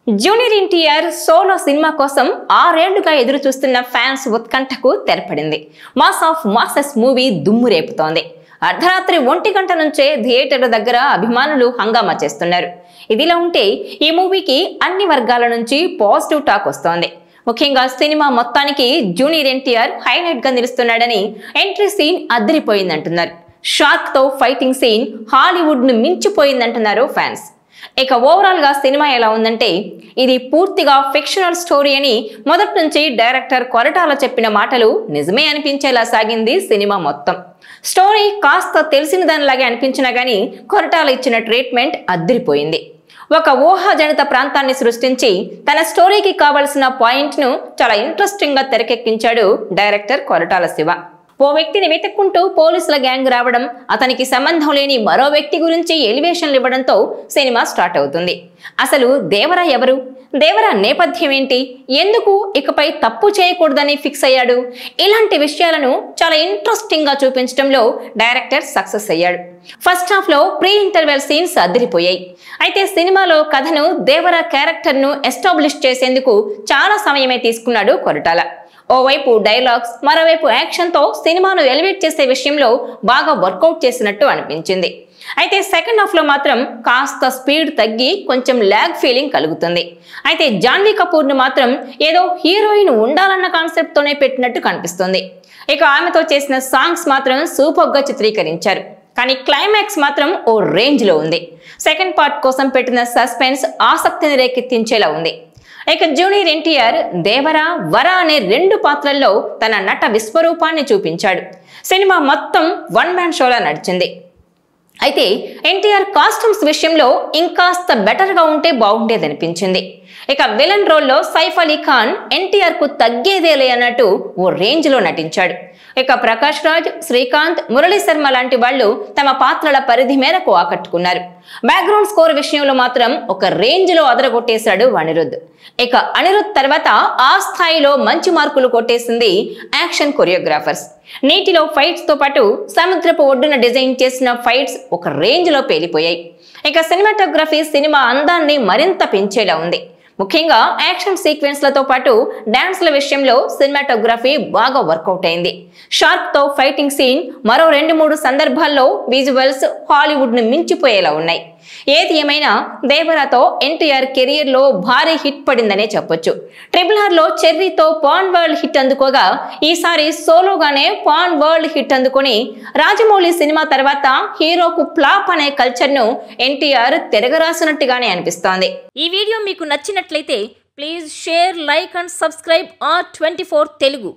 Junior NTR solo cinema కోసం 6 ఏళ్లుగా ఎదురు చూస్తున్న ఫ్యాన్స్ ఉత్కంఠకు తెరపడింది. మాస్ ఆఫ్ మాసెస్ మూవీ దుమ్ము రేపుతోంది. అర్ధరాత్రి 1 గంట నుంచే థియేటర్ల దగ్గర అభిమానులు హంగామా చేస్తున్నారు. ఇదిలా ఉంటే ఈ మూవీకి అన్ని వర్గాల నుంచి పాజిటివ్ టాక్ వస్తోంది. ముఖ్యంగా సినిమా మొత్తానికి జూనియర్ ఎన్టీఆర్ హైలైట్ గా నిలుస్తున్నాడని ఎంట్రీ సీన్ అదిరిపోయిందంటున్నారు. షార్క్ తో ఫైటింగ్ సీన్ హాలీవుడ్ ను మించిపోయిందంటున్నారు ఫ్యాన్స్. ఇక ఓవరాల్ గా సినిమా ఎలా ఉందంటే, ఇది పూర్తిగా ఫిక్షనల్ స్టోరీ అని మొదటి నుంచి డైరెక్టర్ కొరటాల చెప్పిన మాటలు నిజమే అనిపించేలా సాగింది సినిమా మొత్తం. స్టోరీ కాస్త తెలిసిన దానిలాగే అనిపించినా గానీ కొరటాల ఇచ్చిన ట్రీట్మెంట్ అదిరిపోయింది. ఒక ఊహాజనిత ప్రాంతాన్ని సృష్టించి తన స్టోరీకి కావలసిన పాయింట్ ను చాలా ఇంట్రెస్టింగ్ గా తెరకెక్కించాడు డైరెక్టర్ కొరటాల శివ. ఓ వ్యక్తిని వెతుక్కుంటూ పోలీసుల గ్యాంగ్ రావడం, అతనికి సంబంధం లేని మరో వ్యక్తి గురించి ఎలివేషన్లు ఇవ్వడంతో సినిమా స్టార్ట్ అవుతుంది. అసలు దేవర ఎవరు, దేవర నేపథ్యం ఏంటి, ఎందుకు ఇకపై తప్పు చేయకూడదని ఫిక్స్ అయ్యాడు, ఇలాంటి విషయాలను చాలా ఇంట్రెస్టింగ్ గా చూపించడంలో డైరెక్టర్ సక్సెస్ అయ్యాడు. ఫస్ట్ హాఫ్ లో ప్రీ ఇంటర్వెల్ సీన్స్ అదిరిపోయాయి. అయితే సినిమాలో కథను, దేవర క్యారెక్టర్ ను ఎస్టాబ్లిష్ చేసేందుకు చాలా సమయమే తీసుకున్నాడు కొరటాల. ఓవైపు డైలాగ్స్, మరోవైపు యాక్షన్ తో సినిమాను ఎలివేట్ చేసే విషయంలో బాగా వర్కౌట్ చేసినట్టు అనిపించింది. అయితే సెకండ్ హాఫ్ లో మాత్రం కాస్త స్పీడ్ తగ్గి కొంచెం ల్యాగ్ ఫీలింగ్ కలుగుతుంది. అయితే జాన్వీ కపూర్ ను మాత్రం ఏదో హీరోయిన్ ఉండాలన్న కాన్సెప్ట్ తోనే పెట్టినట్టు కనిపిస్తుంది. ఇక ఆమెతో చేసిన సాంగ్స్ మాత్రం సూపర్ గా చిత్రీకరించారు. కానీ క్లైమాక్స్ మాత్రం ఓ రేంజ్ లో ఉంది. సెకండ్ పార్ట్ కోసం పెట్టిన సస్పెన్స్ ఆసక్తిని రేకెత్తించేలా ఉంది. ఇక జూనియర్ ఎన్టీఆర్ దేవర, వర అనే 2 పాత్రల్లో తన నట విశ్వరూపాన్ని చూపించాడు. సినిమా మొత్తం వన్ మ్యాన్ షోలా నడిచింది. అయితే ఎన్టీఆర్ కాస్ట్యూమ్స్ విషయంలో ఇంకాస్త బెటర్ గా ఉంటే బాగుండేదనిపించింది. ఇక విలన్ రోల్లో సైఫ్ అలీ ఖాన్ ఎన్టీఆర్ కు తగ్గేదేలే అన్నట్టు ఓ రేంజ్ లో నటించాడు. ఇక ప్రకాష్ రాజ్, శ్రీకాంత్, మురళీ శర్మ లాంటి వాళ్ళు తమ పాత్రల పరిధి మేరకు ఆకట్టుకున్నారు. బ్యాక్గ్రౌండ్ స్కోర్ విషయంలో మాత్రం ఒక రేంజ్ లో అదరగొట్టేశాడు అనిరుద్. ఇక అనిరుద్ తర్వాత ఆ స్థాయిలో మంచి మార్కులు కొట్టేసింది యాక్షన్ కొరియోగ్రాఫర్స్. నీటిలో ఫైట్స్ తో పాటు సముద్రపు ఒడ్డున డిజైన్ చేసిన ఫైట్స్ ఒక రేంజ్ లో పేలిపోయాయి. ఇక సినిమాటోగ్రఫీ సినిమా అందాన్ని మరింత పెంచేలా ఉంది. ముఖ్యంగా యాక్షన్ సీక్వెన్స్లతో పాటు డాన్స్ల విషయంలో సినిమాటోగ్రఫీ బాగా వర్కౌట్ అయింది. షార్క్ తో ఫైటింగ్ సీన్ మరో 2-3 సందర్భాల్లో విజువల్స్ హాలీవుడ్ ను మించిపోయేలా ఉన్నాయి. ఏది ఏమైనా దేవరతో ఎన్టీఆర్ కెరియర్ లో భారీ హిట్ పడిందనే చెప్పొచ్చు. RRR లో చెర్రీతో పాన్ వరల్డ్ హిట్ అందుకోగా, ఈసారి సోలోగానే పాన్ వరల్డ్ హిట్ అందుకొని రాజమౌళి సినిమా తర్వాత హీరోకు ఫ్లాప్ అనే కల్చర్ ను ఎన్టీఆర్ తిరగరాసినట్టుగానే అనిపిస్తోంది. ఈ వీడియో మీకు నచ్చినట్లయితే please share, like and subscribe R24 Telugu.